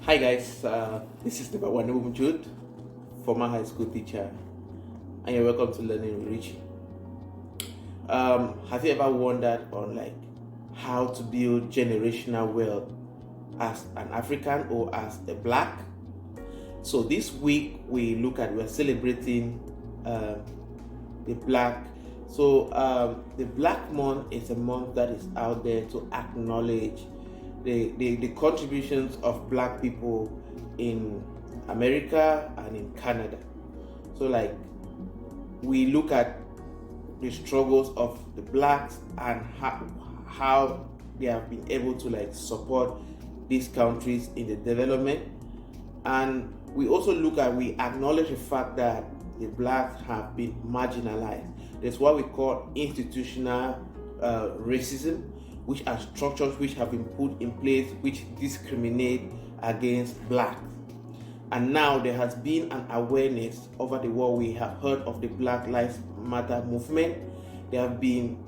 Hi guys, this is the Wonderful Jude, former high school teacher, and you're welcome to Learning with Richie. Have you ever wondered on how to build generational wealth as an African or as a Black? So this week we're celebrating the Black. So the Black Month is a month that is out there to acknowledge the contributions of Black people in America and in Canada. So we look at the struggles of the Blacks and how they have been able to support these countries in the development. And we acknowledge the fact that the Blacks have been marginalized. There's what we call institutional racism, which are structures which have been put in place which discriminate against Blacks. And now there has been an awareness over the world. We have heard of the Black Lives Matter movement. There have been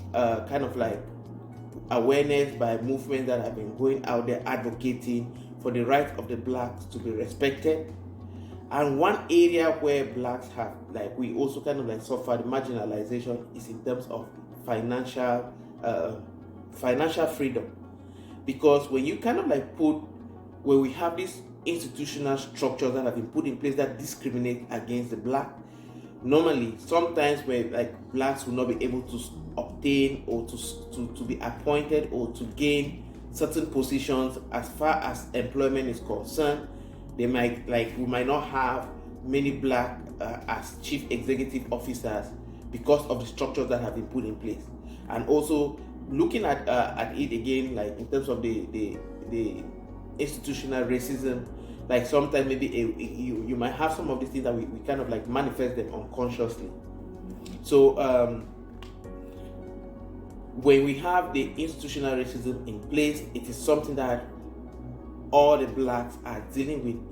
awareness by movements that have been going out there advocating for the rights of the Blacks to be respected. And one area where Blacks have we also suffered marginalization is in terms of financial freedom, because when you when we have these institutional structures that have been put in place that discriminate against the Black, normally sometimes where Blacks will not be able to obtain or to be appointed or to gain certain positions as far as employment is concerned. They we might not have many Black as chief executive officers because of the structures that have been put in place. And also looking at it again, in terms of the institutional racism, sometimes maybe you might have some of these things that we manifest them unconsciously. So when we have the institutional racism in place, it is something that all the Blacks are dealing with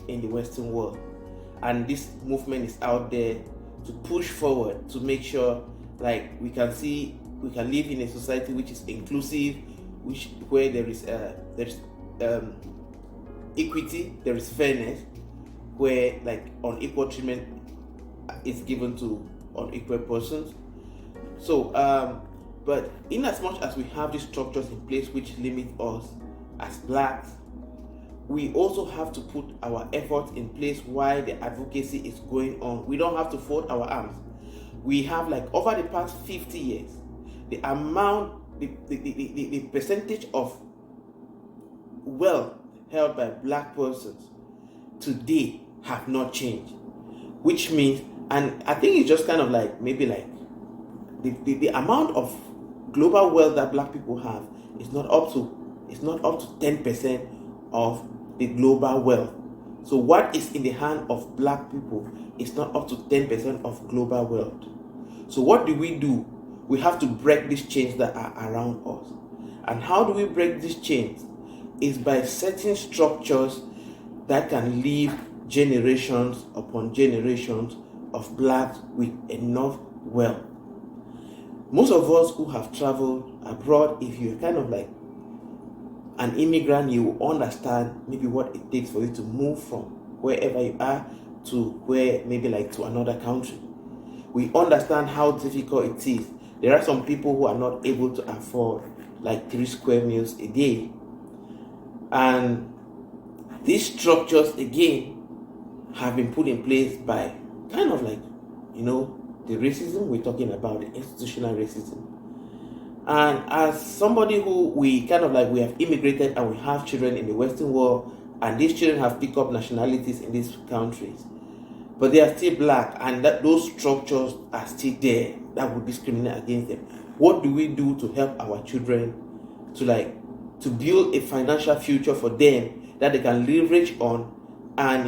in the Western world. And this movement is out there to push forward to make sure we can live in a society which is inclusive, where there is equity, there is fairness, where unequal treatment is given to unequal persons. So but in as much as we have these structures in place which limit us as Blacks, we also have to put our efforts in place while the advocacy is going on. We don't have to fold our arms. We have over the past 50 years, the percentage of wealth held by Black persons today have not changed, which means, and I think it's just maybe the amount of global wealth that Black people have is not up to 10% of the global wealth. So what is in the hand of Black people is not up to 10% of global wealth. So what do? We have to break these chains that are around us. And how do we break these chains? Is by setting structures that can leave generations upon generations of Blacks with enough wealth. Most of us who have traveled abroad, if you're an immigrant, you will understand maybe what it takes for you to move from wherever you are to where maybe to another country. We understand how difficult it is. There are some people who are not able to afford 3 square meals a day. And these structures again have been put in place by the racism we're talking about, the institutional racism. And as somebody who we have immigrated and we have children in the Western world, and these children have picked up nationalities in these countries, but they are still Black, and that those structures are still there that would discriminate against them. What do we do to help our children to build a financial future for them that they can leverage on, and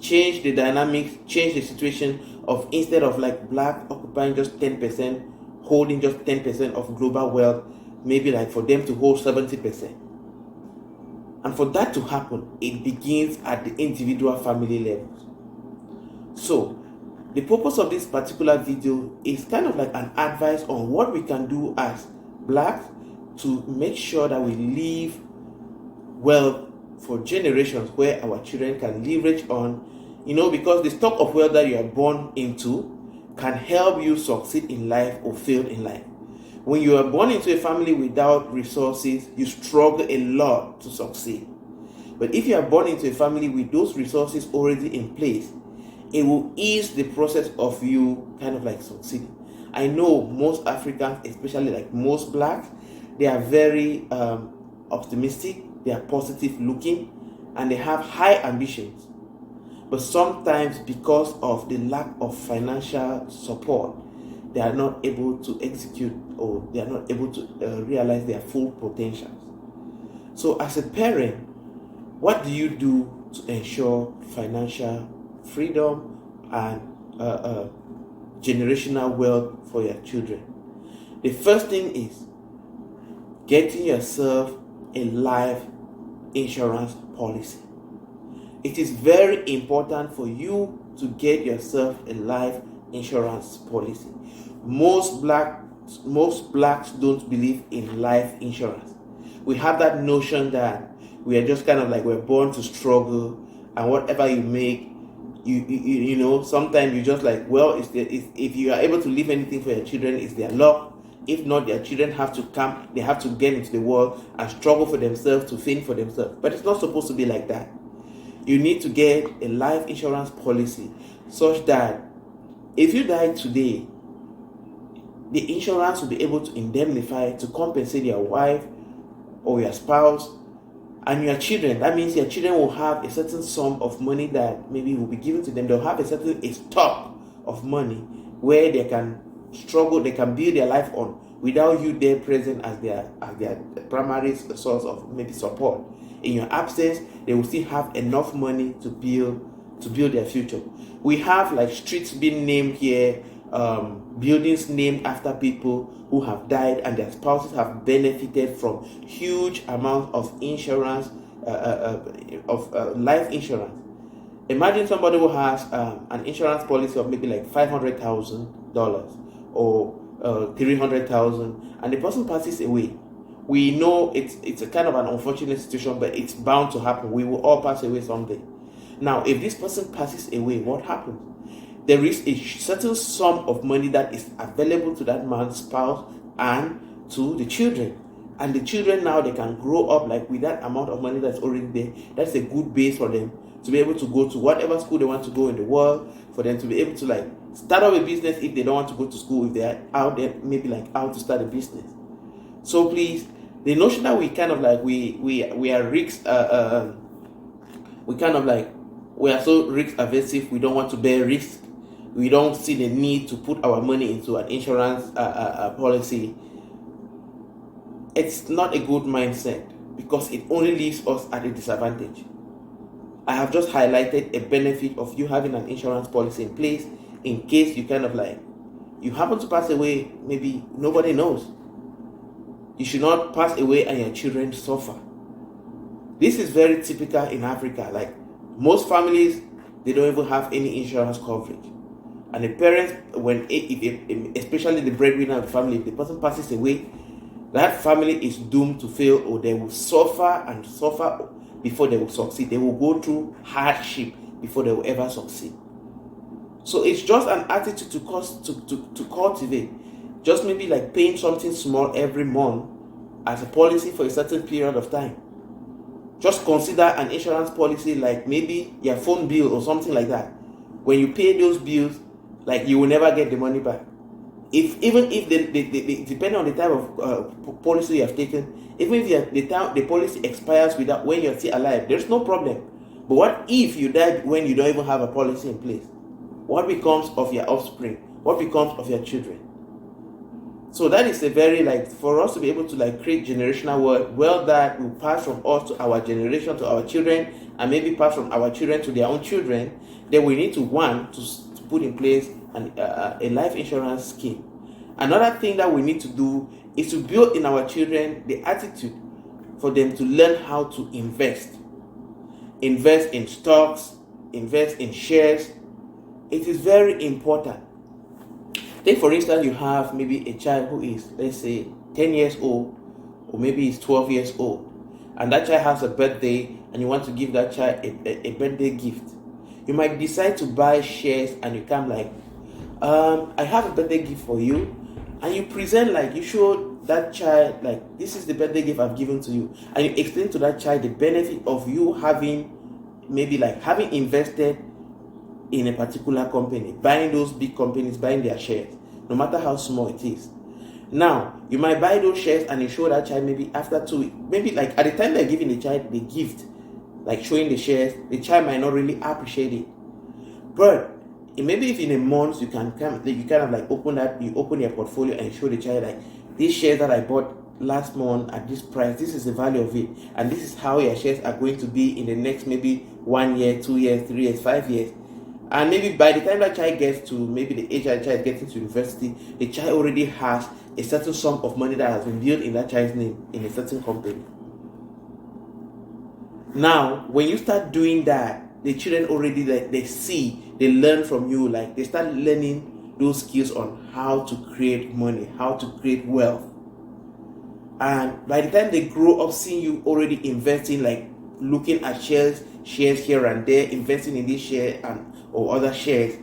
change the dynamics, change the situation of, instead of Black occupying just 10%, holding just 10% of global wealth, maybe for them to hold 70%. And for that to happen, it begins at the individual family levels. So the purpose of this particular video is an advice on what we can do as Blacks to make sure that we leave wealth for generations where our children can leverage on, because the stock of wealth that you are born into can help you succeed in life or fail in life. When you are born into a family without resources, you struggle a lot to succeed. But if you are born into a family with those resources already in place, it will ease the process of you kind of like succeeding. I know most Africans, especially like most Blacks, they are very optimistic, they are positive looking, and they have high ambitions. But sometimes because of the lack of financial support, they are not able to execute, or they are not able to realize their full potentials. So as a parent, what do you do to ensure financial freedom and generational wealth for your children? The first thing is getting yourself a life insurance policy. It is very important for you to get yourself a life insurance policy. Most Blacks don't believe in life insurance. We have that notion that we are just kind of like, we're born to struggle, and whatever you make, you sometimes you just like, well, if you are able to leave anything for your children, it's their luck. If not, their children have to get into the world and struggle for themselves, to fend for themselves. But it's not supposed to be like that. You need to get a life insurance policy such that if you die today, the insurance will be able to indemnify, to compensate your wife or your spouse and your children. That means your children will have a certain sum of money that maybe will be given to them. They'll have a stock of money where they can struggle, they can build their life on without you there present as their primary source of maybe support. In your absence, they will still have enough money to build their future. We have like streets being named here, buildings named after people who have died and their spouses have benefited from huge amounts of insurance, life insurance. Imagine somebody who has an insurance policy of maybe like $500,000 or $300,000, and the person passes away. We know it's a kind of an unfortunate situation, but it's bound to happen. We will all pass away someday. Now, if this person passes away, what happens? There is a certain sum of money that is available to that man's spouse and to the children. And the children now, they can grow up like with that amount of money that's already there. That's a good base for them to be able to go to whatever school they want to go in the world, for them to be able to like start up a business if they don't want to go to school, if they're out there, maybe like out to start a business. So please, the notion that we kind of like, we are risk, we are so risk aversive, we don't want to bear risk. We don't see the need to put our money into an insurance policy. It's not a good mindset because it only leaves us at a disadvantage. I have just highlighted a benefit of you having an insurance policy in place in case you kind of like, you happen to pass away, maybe nobody knows. You should not pass away and your children suffer. This is very typical in Africa. Like most families, they don't even have any insurance coverage. And the parents, especially the breadwinner of the family, if the person passes away, that family is doomed to fail, or they will suffer and suffer before they will succeed. They will go through hardship before they will ever succeed. So it's just an attitude to cultivate. Just maybe like paying something small every month as a policy for a certain period of time. Just consider an insurance policy like maybe your phone bill or something like that. When you pay those bills, like you will never get the money back. Even if depending on the type of policy you have taken, even if the policy expires without when you're still alive, there's no problem. But what if you died when you don't even have a policy in place? What becomes of your offspring? What becomes of your children? So that is a very for us to be able to create generational wealth that will pass from us to our generation, to our children, and maybe pass from our children to their own children. Then we need to put in place a life insurance scheme. Another thing that we need to do is to build in our children the attitude for them to learn how to invest in stocks, invest in shares. It is very important. Take for instance, you have maybe a child who is, let's say, 10 years old, or maybe he's 12 years old, and that child has a birthday, and you want to give that child a birthday gift, you might decide to buy shares, and you come like, I have a birthday gift for you, and you present, like, you show that child, like, this is the birthday gift I've given to you, and you explain to that child the benefit of you having, maybe like having invested in a particular company, buying those big companies, buying their shares, no matter how small it is. Now, you might buy those shares and you show that child, maybe after 2 weeks, maybe like at the time they're giving the child the gift, like showing the shares, the child might not really appreciate it. But maybe if in a month you can come, you kind of like open your portfolio and show the child, like, these shares that I bought last month at this price, this is the value of it, and this is how your shares are going to be in the next maybe 1 year, 2 years, 3 years, 5 years. And maybe by the time that child gets to maybe the age that child is getting to university, the child already has a certain sum of money that has been built in that child's name in a certain company. Now, when you start doing that, the children already, like, they learn from you, like they start learning those skills on how to create money, how to create wealth. And by the time they grow up seeing you already investing, like looking at shares here and there, investing in this share or other shares,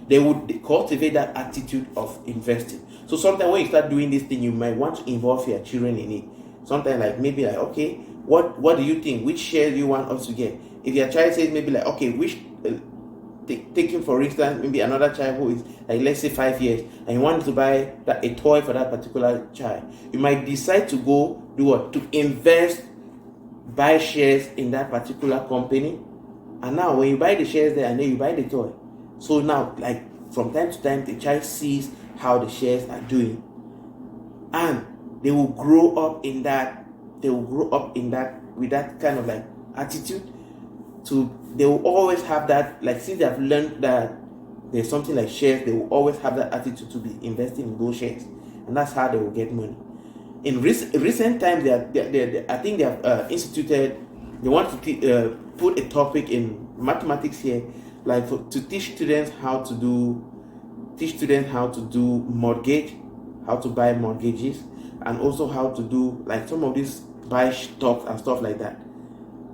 they would cultivate that attitude of investing. So sometimes when you start doing this thing, you might want to involve your children in it. Sometimes, like, maybe like, okay, what do you think? Which share do you want us to get? If your child says maybe like, okay, which taking for instance, maybe another child who is like, let's say 5 years, and you want to buy a toy for that particular child, you might decide to go do what? To invest, buy shares in that particular company. And now when you buy the shares there and then you buy the toy, so now, like, from time to time the child sees how the shares are doing, and they will grow up in that with that kind of like attitude. They will always have that, like, since they have learned that there's something like shares, they will always have that attitude to be investing in those shares, and that's how they will get money. In recent times, I think they have instituted, they want to put a topic in mathematics here, like to teach students how to do mortgage, how to buy mortgages, and also how to do like some of these buy stocks and stuff like that,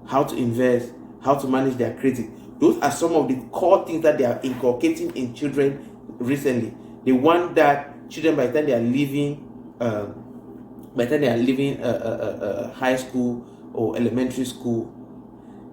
how to invest, how to manage their credit. Those are some of the core things that they are inculcating in children recently. They want that children, by the time they are leaving high school or elementary school,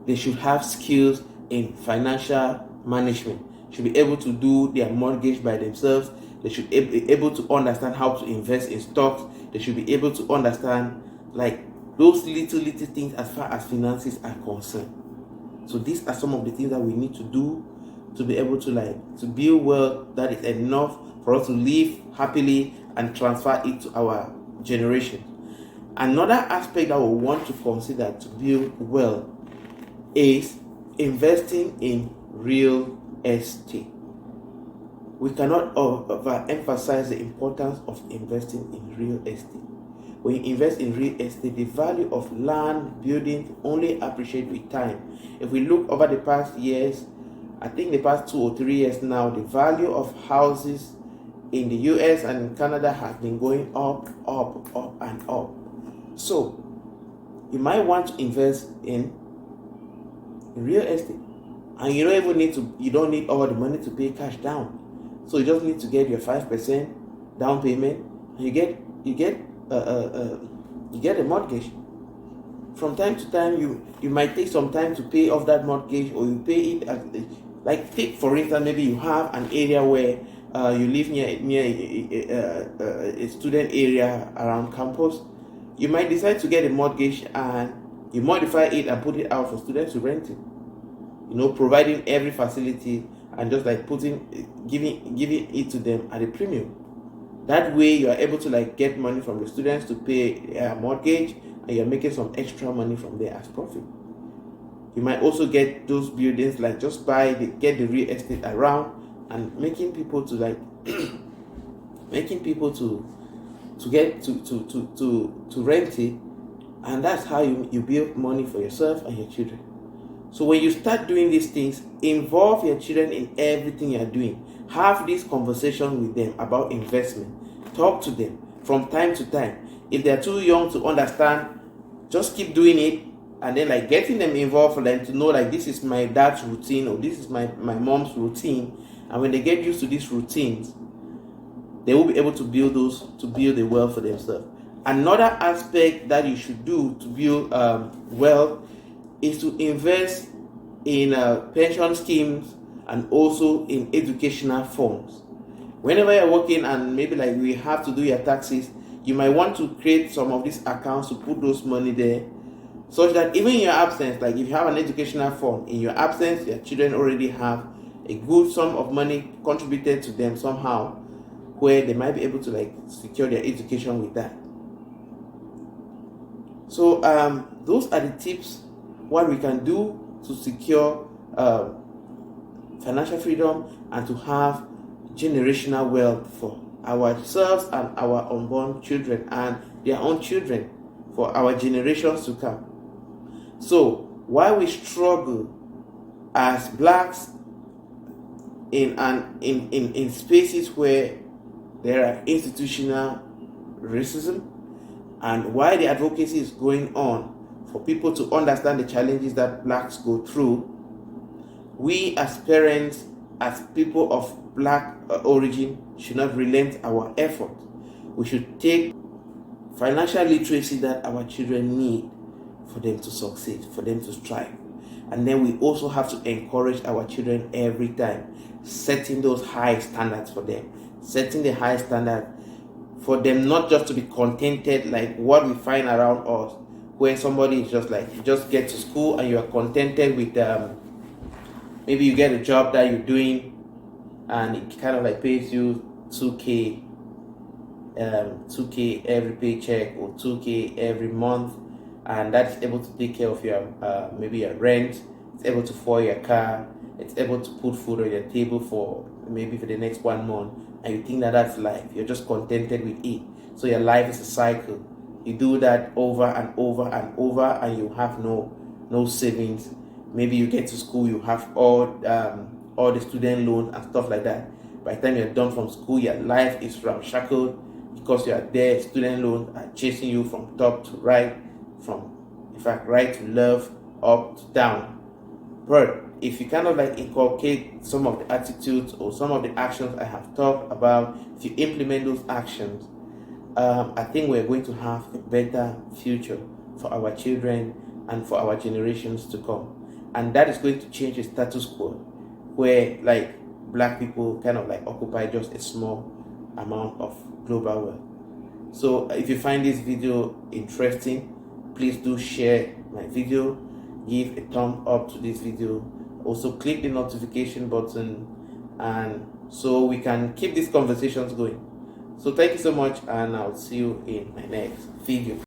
they should have skills in financial management, should be able to do their mortgage by themselves. They should be able to understand how to invest in stocks. They should be able to understand, like, those little things as far as finances are concerned. So these are some of the things that we need to do to be able to build wealth that is enough for us to live happily and transfer it to our generation. Another aspect that we want to consider to build wealth is investing in real estate. We cannot overemphasize the importance of investing in real estate. When you invest in real estate, the value of land, buildings only appreciate with time. If we look over the past years, I think the past 2 or 3 years now, the value of houses in the US and in Canada has been going up and up. So you might want to invest in real estate, and you don't need all the money to pay cash down. So you just need to get your 5% down payment, and you get a mortgage. From time to time, you might take some time to pay off that mortgage, or you pay it like, take for instance, maybe you have an area where you live near a student area around campus. You might decide to get a mortgage and you modify it and put it out for students to rent it. Providing every facility and just like giving it to them at a premium. That way you are able to like get money from the students to pay a mortgage, and you're making some extra money from there as profit. You might also get those buildings, like just get the real estate around and making people to like get to rent it, and that's how you build money for yourself and your children. So when you start doing these things, involve your children in everything you're doing. Have this conversation with them about investment. Talk to them from time to time. If they're too young to understand, just keep doing it. and then like getting them involved for them to know like this is my dad's routine or this is my mom's routine. And when they get used to these routines, they will be able to build a wealth for themselves. Another aspect that you should do to build wealth is to invest in pension schemes and also in educational funds. Whenever you're working and maybe like we have to do your taxes, you might want to create some of these accounts to put those money there, such that even in your absence, like if you have an educational fund, in your absence, your children already have a good sum of money contributed to them somehow, where they might be able to like secure their education with that. So those are the tips what we can do to secure financial freedom and to have generational wealth for ourselves and our unborn children and their own children for our generations to come. So while we struggle as blacks in spaces where there are institutional racism, and why the advocacy is going on for people to understand the challenges that blacks go through, we as parents, as people of black origin, should not relent our effort. We should take financial literacy that our children need for them to succeed, for them to strive. And then we also have to encourage our children every time, setting those high standards for them, setting the high standard for them, not just to be contented like what we find around us, where somebody is just like, you just get to school and you are contented with maybe you get a job that you're doing and it kind of like pays you 2k every paycheck or 2k every month, and that's able to take care of your maybe your rent, it's able to fuel your car, it's able to put food on your table for maybe for the next 1 month, and you think that that's life, you're just contented with it. So your life is a cycle. You do that over and over and over, and you have no savings. Maybe you get to school, you have all the student loans and stuff like that. By the time you're done from school, your life is ramshackled because you are there. Student loans are chasing you from top to right, in fact right to left, up to down. But if you kind of like inculcate some of the attitudes or some of the actions I have talked about, if you implement those actions, I think we're going to have a better future for our children and for our generations to come. And that is going to change the status quo, where like black people kind of like occupy just a small amount of global wealth. So if you find this video interesting, please do share my video, give a thumb up to this video, also click the notification button, and so we can keep these conversations going. So thank you so much, and I'll see you in my next video.